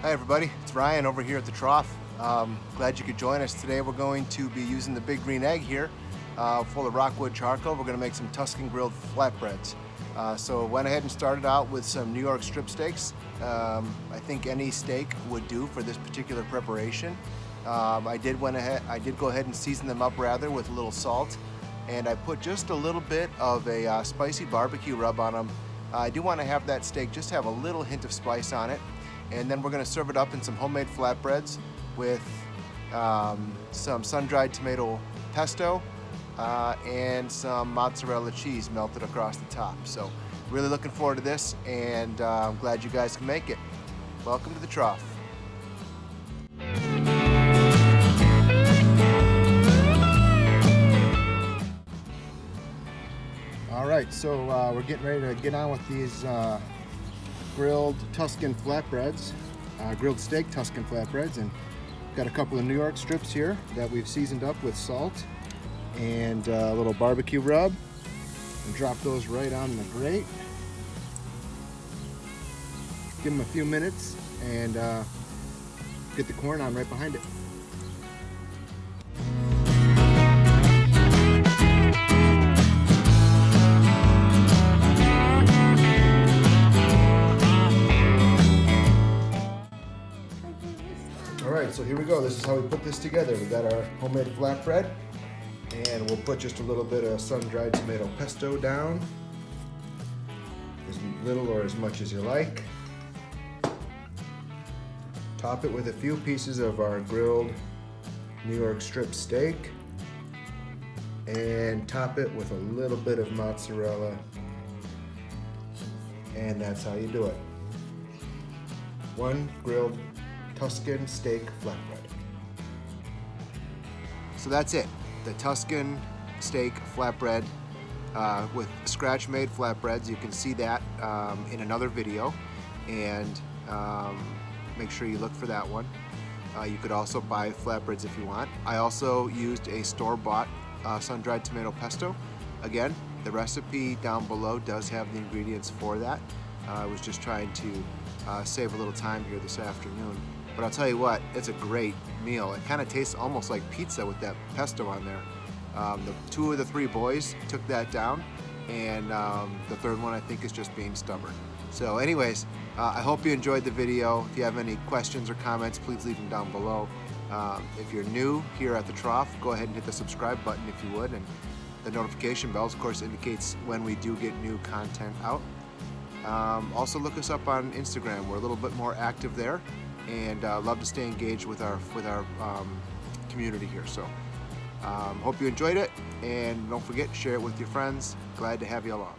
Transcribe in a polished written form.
Hi everybody, it's Ryan over here at the Trough. Glad you could join us. Today we're going to be using the big green egg here full of rockwood charcoal. We're going to make some Tuscan grilled flatbreads. So went ahead and started out with some New York strip steaks. I think any steak would do for this particular preparation. I did go ahead and season them up rather with a little salt, and I put just a little bit of a spicy barbecue rub on them. I do want to have that steak just have a little hint of spice on it. And then we're going to serve it up in some homemade flatbreads with some sun-dried tomato pesto and some mozzarella cheese melted across the top. So really looking forward to this, and I'm glad you guys can make it. Welcome to the Trough. All right, so we're getting ready to get on with these grilled Tuscan flatbreads, grilled steak Tuscan flatbreads, and got a couple of New York strips here that we've seasoned up with salt and a little barbecue rub, and drop those right on the grate. Give them a few minutes and get the corn on right behind it. Alright, so here we go. This is how we put this together. We got our homemade flatbread, and we'll put just a little bit of sun-dried tomato pesto down, as little or as much as you like. Top it with a few pieces of our grilled New York strip steak, and top it with a little bit of mozzarella, and that's how you do it. One grilled Tuscan steak flatbread. So that's it, the Tuscan steak flatbread with scratch-made flatbreads. You can see that in another video, and make sure you look for that one. You could also buy flatbreads if you want. I also used a store-bought sun-dried tomato pesto. Again, the recipe down below does have the ingredients for that. I was just trying to save a little time here this afternoon. But I'll tell you what, it's a great meal. It kind of tastes almost like pizza with that pesto on there. The two of the three boys took that down, and the third one I think is just being stubborn. So anyways, I hope you enjoyed the video. If you have any questions or comments, please leave them down below. If you're new here at the Trough, go ahead and hit the subscribe button if you would, and the notification bell, of course, indicates when we do get new content out. Also look us up on Instagram. We're a little bit more active there, and love to stay engaged with our community here. So hope you enjoyed it, and don't forget to share it with your friends. Glad to have you along.